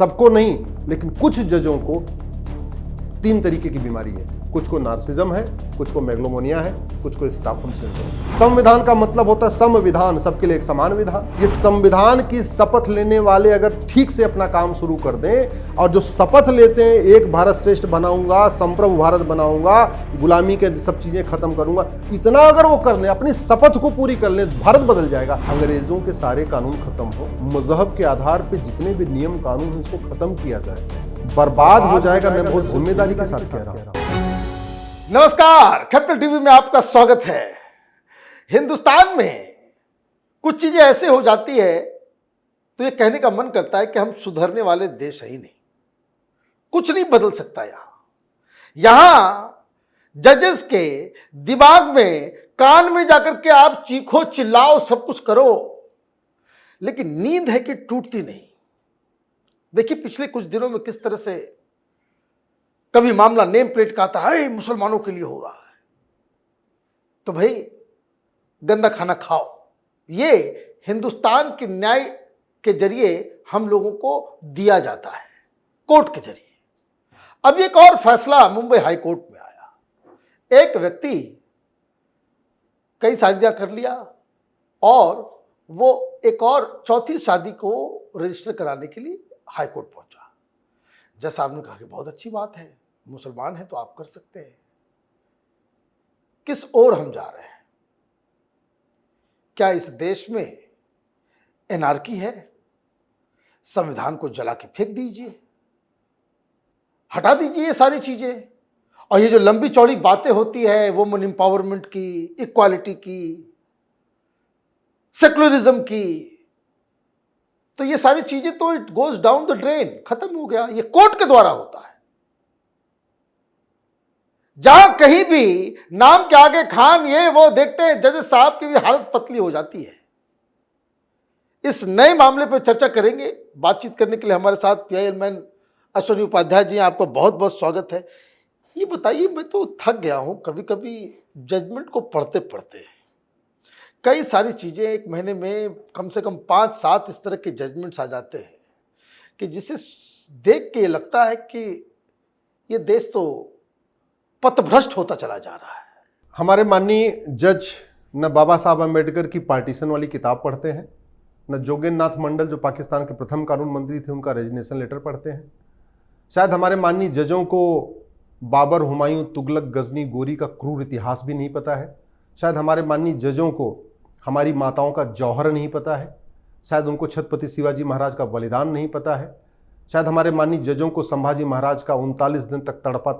सबको नहीं, लेकिन कुछ जजों को 3 तरीके की बीमारी है। कुछ को नार्सिज्म है, कुछ को मेगलोमोनिया है, कुछ को स्टॉकहोम सिंड्रोम। संविधान का मतलब होता है संविधान, सबके लिए एक समान विधान। ये संविधान की शपथ लेने वाले अगर ठीक से अपना काम शुरू कर दें, और जो शपथ लेते हैं एक भारत श्रेष्ठ बनाऊंगा, संप्रभु भारत बनाऊंगा, गुलामी के सब चीजें खत्म करूंगा, इतना अगर वो कर ले, अपनी शपथ को पूरी कर ले, भारत बदल जाएगा। अंग्रेजों के सारे कानून खत्म हो, मजहब के आधार पर जितने भी नियम कानून है इसको खत्म किया जाए, बर्बाद हो जाएगा। मैं बहुत जिम्मेदारी के साथ कह रहा हूं। नमस्कार, कैपिटल टीवी में आपका स्वागत है। हिंदुस्तान में कुछ चीजें ऐसे हो जाती है तो ये कहने का मन करता है कि हम सुधरने वाले देश ही नहीं, कुछ नहीं बदल सकता। यहां जजेस के दिमाग में, कान में जाकर के आप चीखो चिल्लाओ सब कुछ करो, लेकिन नींद है कि टूटती नहीं। देखिए पिछले कुछ दिनों में किस तरह से कभी मामला नेम प्लेट का आता है, मुसलमानों के लिए हो रहा है, तो भाई गंदा खाना खाओ। ये हिंदुस्तान के न्याय के जरिए हम लोगों को दिया जाता है, कोर्ट के जरिए। अब एक और फैसला मुंबई हाई कोर्ट में आया। एक व्यक्ति कई शादियां कर लिया और वो एक और चौथी शादी को रजिस्टर कराने के लिए हाई कोर्ट पहुंचा। जज साहब ने कहा कि बहुत अच्छी बात है, मुसलमान है तो आप कर सकते हैं। किस ओर हम जा रहे हैं? क्या इस देश में एनार्की है? संविधान को जला के फेंक दीजिए, हटा दीजिए ये सारी चीजें। और ये जो लंबी चौड़ी बातें होती है वुमेन एम्पावरमेंट की, इक्वालिटी की, सेकुलरिज्म की, तो ये सारी चीजें तो it goes down the drain, खत्म हो गया। ये कोर्ट के द्वारा होता है। जहां कहीं भी नाम के आगे खान ये वो देखते हैं, जज साहब की भी हालत पतली हो जाती है। इस नए मामले पर चर्चा करेंगे। बातचीत करने के लिए हमारे साथ पीआईएल अश्विनी उपाध्याय जी, आपका बहुत बहुत स्वागत है। ये बताइए, मैं तो थक गया हूं कभी कभी जजमेंट को पढ़ते पढ़ते। कई सारी चीजें, एक महीने में कम से कम 5-7 इस तरह के जजमेंट्स आ जाते हैं कि जिसे देख के लगता है कि ये देश तो पथभ्रष्ट होता चला जा रहा है। हमारे माननीय जज न बाबा साहब अम्बेडकर की पार्टीशन वाली किताब पढ़ते हैं, न जोगेंद्र नाथ मंडल जो पाकिस्तान के प्रथम कानून मंत्री थे उनका रेजिग्नेशन लेटर पढ़ते हैं। शायद हमारे माननीय जजों को बाबर, हुमायूं, तुगलक, गजनी, गोरी का क्रूर इतिहास भी नहीं पता है। शायद हमारे माननीय जजों को हमारी माताओं का जौहर नहीं पता है। शायद उनको छत्रपति शिवाजी महाराज का बलिदान नहीं पता है। शायद हमारे माननीय जजों को संभाजी महाराज का 39 दिन तक तड़पा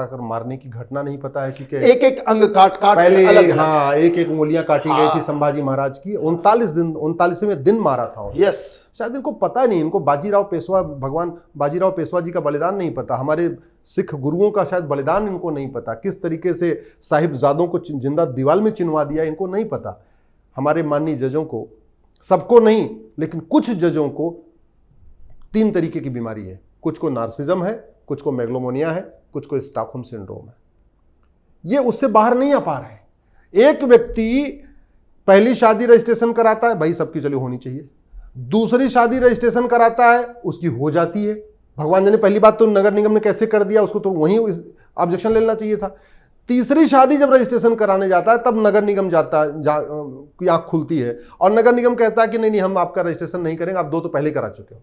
कर मारने की घटना नहीं पता है कि एक एक अंग काट पहले अलग एक उंगलियां काटी गई थी संभाजी महाराज की, 39वें दिन मारा था। यस, शायद इनको पता नहीं, इनको भगवान बाजीराव पेशवा जी का बलिदान नहीं पता, हमारे सिख गुरुओं का शायद बलिदान इनको नहीं पता, किस तरीके से साहिबजादों को जिंदा दीवार में चिनवा दिया इनको नहीं पता। हमारे माननीय जजों को, सबको नहीं लेकिन कुछ जजों को 3 तरीके की बीमारी है। कुछ को नार्सिज्म है, कुछ को मेगलोमोनिया है, कुछ को स्टॉकहोम सिंड्रोम है। ये उससे बाहर नहीं आ पा रहे हैं। एक व्यक्ति पहली शादी रजिस्ट्रेशन कराता है, भाई सबकी चली होनी चाहिए। दूसरी शादी रजिस्ट्रेशन कराता है, उसकी हो जाती है। भगवान जाने पहली बात तो नगर निगम ने कैसे कर दिया, उसको तो वहीं ऑब्जेक्शन लेना चाहिए था। तीसरी शादी जब रजिस्ट्रेशन कराने जाता है तब नगर निगम की आंख खुलती है और नगर निगम कहता है कि नहीं हम आपका रजिस्ट्रेशन नहीं करेंगे, आप 2 तो पहले करा चुके हो।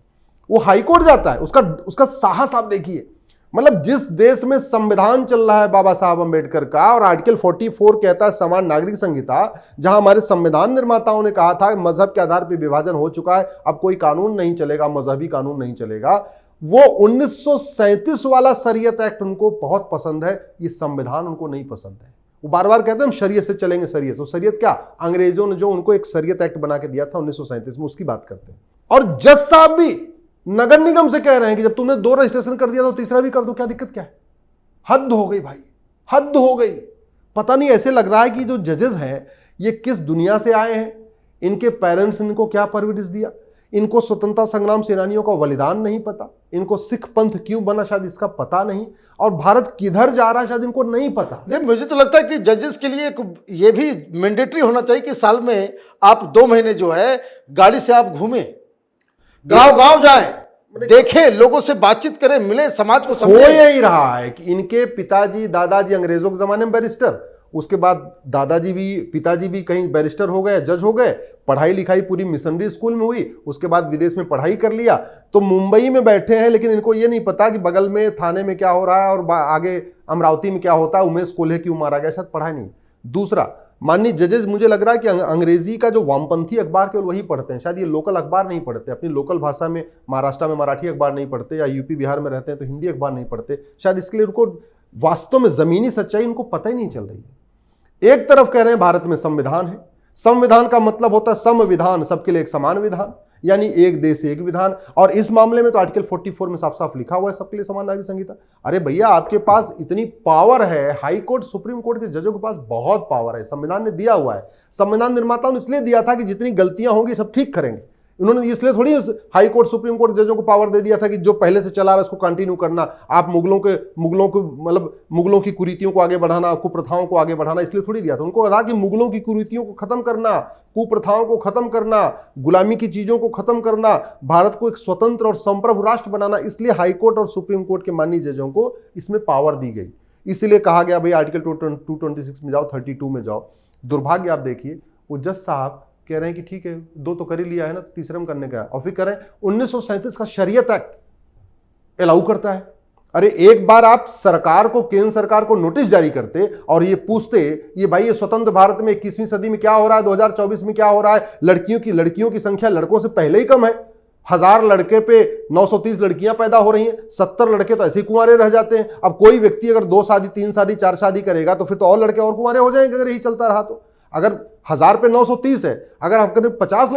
वो हाईकोर्ट जाता है। उसका साहस आप देखिए। मतलब जिस देश में संविधान चल रहा है बाबा साहब अम्बेडकर का, और आर्टिकल 44 कहता है समान नागरिक संहिता, जहां हमारे संविधान निर्माताओं ने कहा था मजहब के आधार पर विभाजन हो चुका है, अब कोई कानून नहीं चलेगा, मजहबी कानून नहीं चलेगा। वो 1937 वाला शरीयत एक्ट उनको बहुत पसंद है, ये संविधान उनको नहीं पसंद है। वो बार बार कहते हैं हम शरीयत से चलेंगे, शरीयत से। शरीयत क्या? अंग्रेजों ने जो उनको एक शरीयत एक्ट बना के दिया था 1937 में, उसकी बात करते हैं। और जज साहब भी नगर निगम से कह रहे हैं कि जब तुमने 2 रजिस्ट्रेशन कर दिया तो तीसरा भी कर दो, क्या दिक्कत क्या है? हद हो गई भाई, हद हो गई। पता नहीं, ऐसे लग रहा है कि जो जजेस हैं ये किस दुनिया से आए हैं। इनके पेरेंट्स ने इनको क्या परवरिश दिया, इनको स्वतंत्रता संग्राम सेनानियों का बलिदान नहीं पता, इनको सिख पंथ क्यों बना शायद इसका पता नहीं, और भारत किधर जा रहा है शायद इनको नहीं पता। नहीं, मुझे तो लगता है कि जजेस के लिए ये भी मैंडेटरी होना चाहिए कि साल में आप 2 महीने जो है गाड़ी से आप घूमें, गांव गांव जाएं, देखें, लोगों से बातचीत करें, मिले, समाज को हो समझें। यही रहा है कि इनके पिताजी दादाजी अंग्रेजों के जमाने में बैरिस्टर, उसके बाद पिताजी भी कहीं बैरिस्टर हो गए, जज हो गए, पढ़ाई लिखाई पूरी मिशनरी स्कूल में हुई, उसके बाद विदेश में पढ़ाई कर लिया, तो मुंबई में बैठे हैं, लेकिन इनको ये नहीं पता कि बगल में थाने में क्या हो रहा है और आगे अमरावती में क्या होता है, उमेश कोल्हे क्यों मारा गया, शायद पढ़ा नहीं। दूसरा, माननीय जजेस, मुझे लग रहा है कि अंग्रेजी का जो वामपंथी अखबार केवल वही पढ़ते हैं, शायद ये लोकल अखबार नहीं पढ़ते, अपनी लोकल भाषा में महाराष्ट्र में मराठी अखबार नहीं पढ़ते, या यूपी बिहार में रहते हैं तो हिंदी अखबार नहीं पढ़ते, शायद इसके लिए उनको वास्तव में जमीनी सच्चाई उनको पता ही नहीं चल रही है। एक तरफ कह रहे हैं भारत में संविधान है, संविधान का मतलब होता है संविधान, सबके लिए एक समान विधान, यानी एक देश एक विधान, और इस मामले में तो आर्टिकल 44 में साफ साफ लिखा हुआ है सबके लिए समान नागरिक संहिता। अरे भैया, आपके पास इतनी पावर है, हाई कोर्ट सुप्रीम कोर्ट के जजों के पास बहुत पावर है, संविधान ने दिया हुआ है। संविधान निर्माताओं ने इसलिए दिया था कि जितनी गलतियां होंगी सब ठीक करेंगे, उन्होंने इसलिए थोड़ी हाई कोर्ट सुप्रीम कोर्ट जजों को पावर दे दिया था कि जो पहले से चला रहा है उसको कंटिन्यू करना, आप मुगलों की कुरीतियों को आगे बढ़ाना, कुप्रथाओं को आगे बढ़ाना, इसलिए थोड़ी दिया था। उनको कहा कि मुगलों की कुरीतियों को खत्म करना, कुप्रथाओं को खत्म करना, गुलामी की चीजों को खत्म करना, भारत को एक स्वतंत्र और संप्रभु राष्ट्र बनाना, इसलिए हाई कोर्ट और सुप्रीम कोर्ट के माननीय जजों को इसमें पावर दी गई। इसलिए कहा गया भाई आर्टिकल 226 में जाओ, 32 में जाओ। दुर्भाग्य आप देखिए, वो जज साहब कह रहे हैं कि ठीक है, 2 तो कर ही लिया है ना, तीसरे में करने का है, और फिर कह रहे हैं 1937 का शरीयत एक्ट अलाउ करता है। अरे एक बार आप सरकार को, केंद्र सरकार को नोटिस जारी करते और ये पूछते, ये भाई ये स्वतंत्र भारत में 21वीं सदी में क्या हो रहा है, 2024 में क्या हो रहा है, लड़कियों की संख्या लड़कों से पहले ही कम है, 1000 लड़के पे 930 लड़कियां पैदा हो रही हैं, 70 लड़के तो ऐसे ही कुंवारे रह जाते हैं। अब कोई व्यक्ति अगर 2 शादी 3 शादी 4 शादी करेगा तो फिर तो और लड़के और कुंवारे हो जाएंगे अगर यही चलता रहा तो। अगर 1000 पे 930 है, अगर हम करीब 50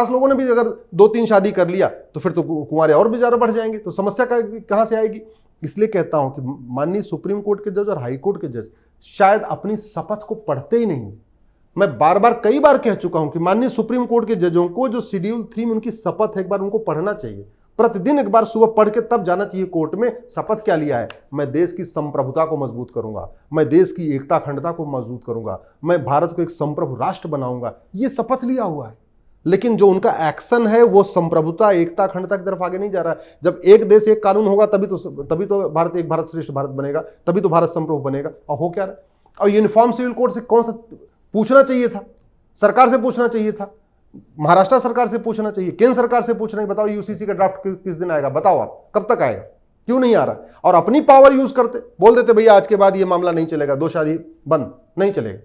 लोगों ने भी अगर 2-3 शादी कर लिया तो फिर तो कुंवारे और भी ज्यादा बढ़ जाएंगे, तो समस्या कहां से आएगी। इसलिए कहता हूं कि माननीय सुप्रीम कोर्ट के जज और हाई कोर्ट के जज शायद अपनी शपथ को पढ़ते ही नहीं। मैं कई बार कह चुका हूं कि माननीय सुप्रीम कोर्ट के जजों को जो शेड्यूल 3 में उनकी शपथ है, एक बार उनको पढ़ना चाहिए, प्रतिदिन एक बार सुबह पढ़ के तब जाना चाहिए कोर्ट में। शपथ क्या लिया है? मैं देश की संप्रभुता को मजबूत करूंगा, मैं देश की एकता अखंडता को मजबूत करूंगा, मैं भारत को एक संप्रभु राष्ट्र बनाऊंगा, ये शपथ लिया हुआ है। लेकिन जो उनका एक्शन है वो संप्रभुता, एकता, अखंडता की तरफ आगे नहीं जा रहा है। जब एक देश एक कानून होगा तभी तो भारत एक भारत श्रेष्ठ भारत बनेगा, तभी तो भारत संप्रभु बनेगा। और हो क्या रहा है? और यूनिफॉर्म सिविल कोड से कौन सा पूछना चाहिए था? सरकार से पूछना चाहिए था, महाराष्ट्र सरकार से पूछना चाहिए, केंद्र सरकार से पूछना है। बताओ यूसीसी का ड्राफ्ट किस दिन आएगा? बताओ आप, कब तक आएगा? क्यों नहीं आ रहा? और अपनी पावर यूज करते बोल देते भैया आज के बाद ये मामला नहीं चलेगा, 2 शादी बंद, नहीं चलेगा।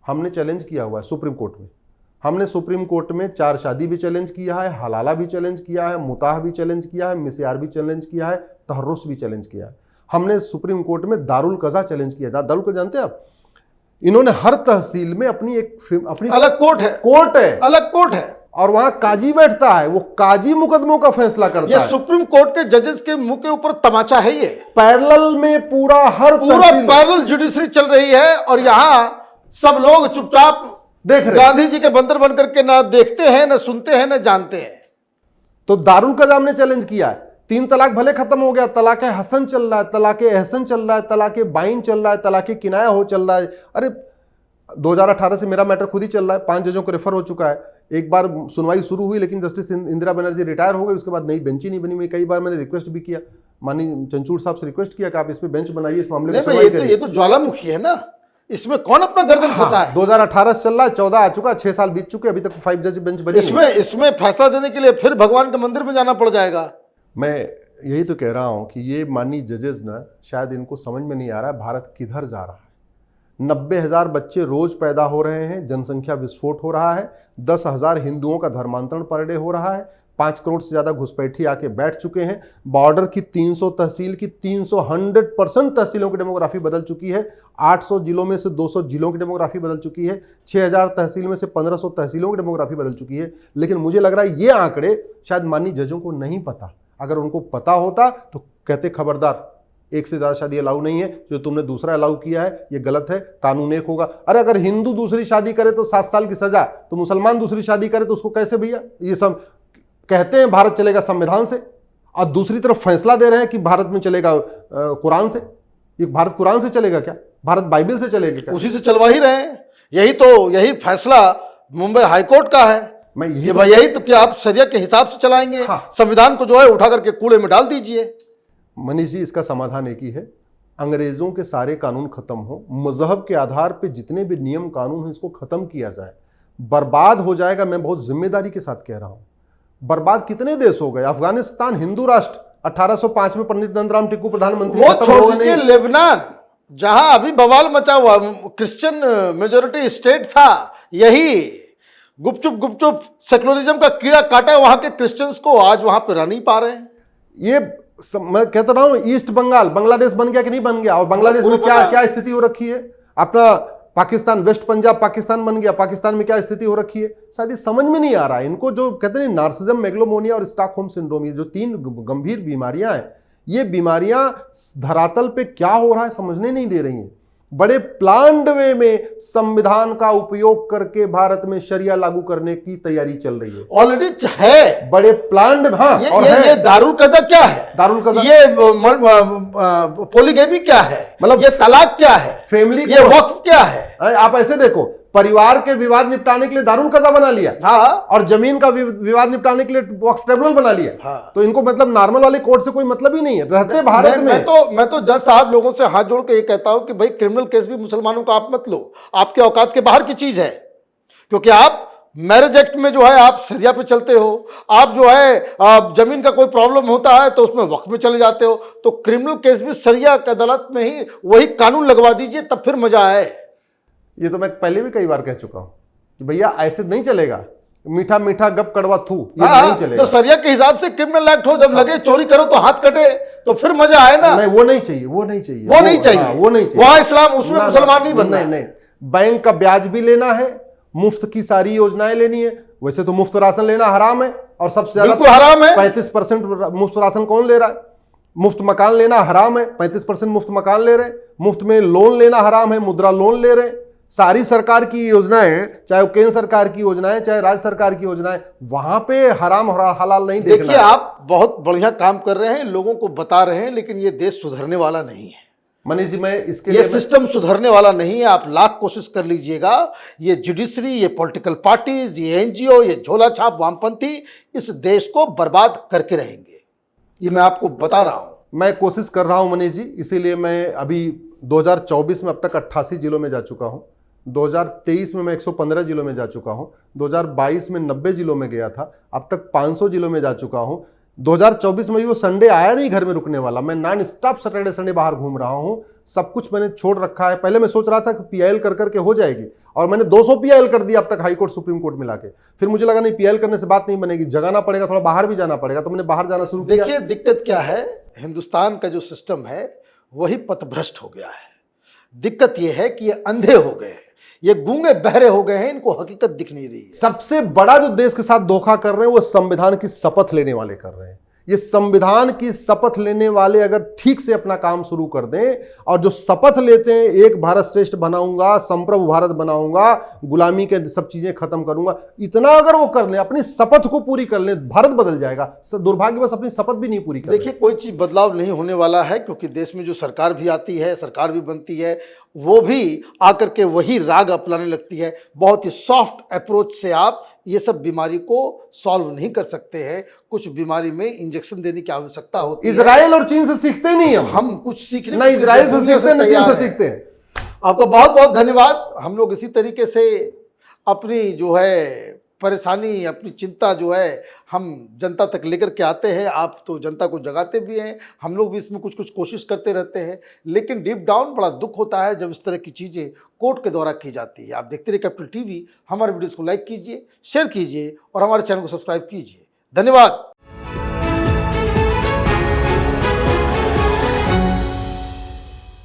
हमने चैलेंज किया हुआ है सुप्रीम कोर्ट में, हमने सुप्रीम कोर्ट में 4 शादी भी चैलेंज किया है, हलाला भी चैलेंज किया है, मुताह भी चैलेंज किया है, मिस्यार भी चैलेंज किया है, तहर्रुस भी चैलेंज किया है। हमने सुप्रीम कोर्ट में दारुल कज़ा चैलेंज किया था। दारुल कज़ा जानते हैं आप? इन्होंने हर तहसील में अपनी अलग कोर्ट है, अलग कोर्ट है, और वहां काजी बैठता है, वो काजी मुकदमों का फैसला करता है। ये सुप्रीम कोर्ट के जजेस के मुंह के ऊपर तमाचा है। ये पैरेलल में पूरा पैरेलल जुडिशरी चल रही है, और यहां सब लोग चुपचाप देख रहे, गांधी जी के बंदर बनकर के ना देखते हैं, ना सुनते हैं, ना जानते हैं। तो दारुल कज़ा हमने चैलेंज किया है। 3 तलाक भले खत्म हो गया, तलाक हसन चल रहा है, तलाक एहसन चल रहा है, तलाक बाइन चल रहा है, तलाक किनाया हो चल रहा है। अरे 2018 से मेरा मैटर खुद ही चल रहा है, 5 जजों को रेफर हो चुका है। एक बार सुनवाई शुरू हुई, लेकिन जस्टिस इंदिरा बनर्जी रिटायर हो गई, उसके बाद नई बेंच ही नहीं बनी हुई। कई बार मैंने रिक्वेस्ट भी किया, माननीय चंचूड़ साहब से रिक्वेस्ट किया कि आप इस पे बेंच बनाइए, इस मामले में सुनवाई करिए। ये तो ज्वालामुखी है ना, इसमें कौन अपना गर्दन फंसा है? 2018 से चल रहा है, 14 आ चुका, 6 साल बीत चुके, अभी तक 5 जज बेंच बनी। इसमें फैसला देने के लिए फिर भगवान के मंदिर में जाना पड़ जाएगा। मैं यही तो कह रहा हूं कि ये माननीय जजेस ना, शायद इनको समझ में नहीं आ रहा है भारत किधर जा रहा है। 90,000 बच्चे रोज पैदा हो रहे हैं, जनसंख्या विस्फोट हो रहा है, 10,000 हिंदुओं का धर्मांतरण पर डे हो रहा है, 5 करोड़ से ज्यादा घुसपैठी आके बैठ चुके हैं, बॉर्डर की 300 तहसील की 100% तहसीलों की डेमोग्राफी बदल चुकी है, 800 जिलों में से 200 जिलों की डेमोग्राफी बदल चुकी है, 6000 तहसील में से 1500 तहसीलों की डेमोग्राफी बदल चुकी है। लेकिन मुझे लग रहा है ये आंकड़े शायद माननीय जजों को नहीं पता। अगर उनको पता होता तो कहते खबरदार, 1 से ज्यादा शादी अलाउ नहीं है, जो तुमने दूसरा अलाउ किया है ये गलत है, कानून एक होगा। अरे अगर हिंदू दूसरी शादी करे तो 7 साल की सजा, तो मुसलमान दूसरी शादी करे तो उसको कैसे? भैया ये सब कहते हैं भारत चलेगा संविधान से, और दूसरी तरफ फैसला दे रहे हैं कि भारत में चलेगा कुरान से। ये भारत कुरान से चलेगा क्या? भारत बाइबल से चलेगा क्या? उसी से चलवा ही रहे हैं। यही फैसला मुंबई हाईकोर्ट का है। मैं ये भाई यही तो कि आप शरिया के हिसाब से चलाएंगे। हाँ। संविधान को जो है उठा करके कूड़े में डाल दीजिए। मनीष जी, इसका समाधान एक ही है, अंग्रेजों के सारे कानून खत्म हो, मजहब के आधार पे जितने भी नियम कानून हैं इसको खत्म किया जाए। बर्बाद हो जाएगा, मैं बहुत जिम्मेदारी के साथ कह रहा हूं। बर्बाद कितने देश हो गए। अफगानिस्तान हिंदू राष्ट्र 1805 में पंडित नंदराम टिक्कू प्रधानमंत्री, वो खत्म छोड़ होगा दीजिए, नहीं। लेबनान जहां अभी बवाल मचा हुआ, क्रिश्चियन मेजोरिटी स्टेट था, यही गुपचुप गुपचुप सेकुलरिज्म का कीड़ा काटा है, वहां के क्रिश्चियंस को आज वहां पे रह नहीं पा रहे हैं। ये मैं कहता रहा हूं, ईस्ट बंगाल बांग्लादेश बन गया कि नहीं बन गया, और बांग्लादेश में क्या क्या स्थिति हो रखी है। अपना पाकिस्तान, वेस्ट पंजाब पाकिस्तान बन गया, पाकिस्तान में क्या स्थिति हो रखी है, शायद ये समझ में नहीं आ रहा है इनको। जो कहते हैं नार्सिज्म, मेगलोमोनिया और स्टॉकहोम सिंड्रोम, ये जो 3 गंभीर बीमारियां हैं, ये बीमारियां धरातल पे क्या हो रहा है समझने नहीं दे रही हैं। बड़े प्लान्ड वे में संविधान का उपयोग करके भारत में शरिया लागू करने की तैयारी चल रही है, ऑलरेडी है बड़े प्लान्ड। हाँ, और ये दारुल कज़ा क्या है, दारुल कज़ा, ये पोलीगैमी क्या है, मतलब ये तलाक क्या है, फैमिली, ये वक्फ क्या है। आप ऐसे देखो, परिवार के विवाद निपटाने के लिए दारुल कज़ा बना लिया, हाँ, और जमीन का विवाद निपटाने के लिए वक्फ ट्रिब्यूनल बना लिया। हाँ। तो इनको मतलब नॉर्मल वाले कोर्ट से कोई मतलब ही नहीं है। रहते भारत में मैं तो जज साहब लोगों से हाथ जोड़ के ये कहता हूं कि भाई क्रिमिनल केस भी मुसलमानों का आप मत लो, आपके औकात के बाहर की चीज है। क्योंकि आप मैरिज एक्ट में जो है आप शरिया पे चलते हो, आप जो है जमीन का कोई प्रॉब्लम होता है तो उसमें वक्फ में चले जाते हो। तो क्रिमिनल केस भी शरिया की अदालत में ही वही कानून लगवा दीजिए, तब फिर मजा आए। ये तो मैं पहले भी कई बार कह चुका हूं कि भैया ऐसे नहीं चलेगा, मीठा मीठा गप कड़वा थू, ये नहीं चलेगा। तो शरिया के हिसाब से क्रिमिनल एक्ट हो, जब लगे चोरी करो तो हाथ कटे, तो फिर मजा आए ना। नहीं, वो नहीं चाहिए, वो नहीं चाहिए, वो नहीं चाहिए, वो नहीं चाहिए। वहां इस्लाम, उसमें मुसलमान नहीं बनना। नहीं, बैंक का ब्याज भी लेना है, मुफ्त की सारी योजनाएं लेनी है। वैसे तो मुफ्त राशन लेना हराम है, और सबसे ज्यादा बिल्कुल हराम है। 35% मुफ्त राशन कौन ले रहा है। मुफ्त मकान लेना हराम है, 35% मुफ्त मकान ले रहे। मुफ्त में लोन लेना हराम है, मुद्रा लोन ले रहे। सारी सरकार की योजनाएं, चाहे वो केंद्र सरकार की योजनाएं, चाहे राज्य सरकार की योजनाएं, वहां पे हराम हलाल नहीं देखना। देखिए, आप बहुत बढ़िया काम कर रहे हैं, लोगों को बता रहे हैं, लेकिन ये देश सुधरने वाला नहीं है। मनीष जी, मैं इसके ये लिए सिस्टम सुधरने वाला नहीं है। आप लाख कोशिश कर लीजिएगा, ये जुडिशरी, ये पॉलिटिकल पार्टीज, ये एनजीओ, ये झोला छाप वामपंथी इस देश को बर्बाद करके रहेंगे। ये मैं आपको बता रहा हूं। मैं कोशिश कर रहा हूं मनीष जी, इसीलिए मैं अभी 2024 में अब तक 88 जिलों में जा चुका हूं। 2023 में मैं 115 जिलों में जा चुका हूं। 2022 में 90 जिलों में गया था, अब तक 500 जिलों में जा चुका हूं। 2024 में भी वो संडे आया नहीं घर में रुकने वाला। मैं नॉन स्टॉप सैटरडे संडे बाहर घूम रहा हूं। सब कुछ मैंने छोड़ रखा है। पहले मैं सोच रहा था कि पीआईएल कर करके हो जाएगी, और मैंने 200 पीआईएल कर दिया अब तक, हाई कोर्ट सुप्रीम कोर्ट मिला के। फिर मुझे लगा नहीं, पीआईएल करने से बात नहीं बनेगी, जगाना पड़ेगा, थोड़ा बाहर भी जाना पड़ेगा, तो मैंने बाहर जाना शुरू किया। देखिए, दिक्कत क्या है, हिंदुस्तान का जो सिस्टम है वही पथभ्रष्ट हो गया है। दिक्कत यह है कि ये अंधे हो गए, ये गूंगे बहरे हो गए हैं, इनको हकीकत दिख नहीं रही है। सबसे बड़ा जो देश के साथ धोखा कर रहे हैं वो संविधान की शपथ लेने वाले कर रहे हैं। ये संविधान की शपथ लेने वाले अगर ठीक से अपना काम शुरू कर दें, और जो शपथ लेते हैं एक भारत श्रेष्ठ बनाऊंगा, संप्रभु भारत बनाऊंगा, गुलामी के सब चीजें खत्म करूंगा, इतना अगर वो कर लें, अपनी शपथ को पूरी कर लें, भारत बदल जाएगा। दुर्भाग्य बस अपनी शपथ भी नहीं पूरी कर। देखिए, कोई चीज बदलाव नहीं होने वाला है, क्योंकि देश में जो सरकार भी आती है, सरकार भी बनती है, वो भी आकर के वही राग अपनाने लगती है। बहुत ही सॉफ्ट अप्रोच से आप ये सब बीमारी को सॉल्व नहीं कर सकते हैं। कुछ बीमारी में इंजेक्शन देने की आवश्यकता होती है। इजराइल और चीन से सीखते नहीं हम कुछ सीखने ना, इजराइल से सीखते हैं ना चीन से सीखते हैं। आपका बहुत बहुत धन्यवाद। हम लोग इसी तरीके से अपनी जो है परेशानी, अपनी चिंता जो है हम जनता तक लेकर के आते हैं। आप तो जनता को जगाते भी हैं, हम लोग भी इसमें कुछ कुछ कोशिश करते रहते हैं, लेकिन डीप डाउन बड़ा दुख होता है जब इस तरह की चीज़ें कोर्ट के द्वारा की जाती है। आप देखते रहिए कैपिटल टीवी। हमारे वीडियोस को लाइक कीजिए, शेयर कीजिए और हमारे चैनल को सब्सक्राइब कीजिए। धन्यवाद।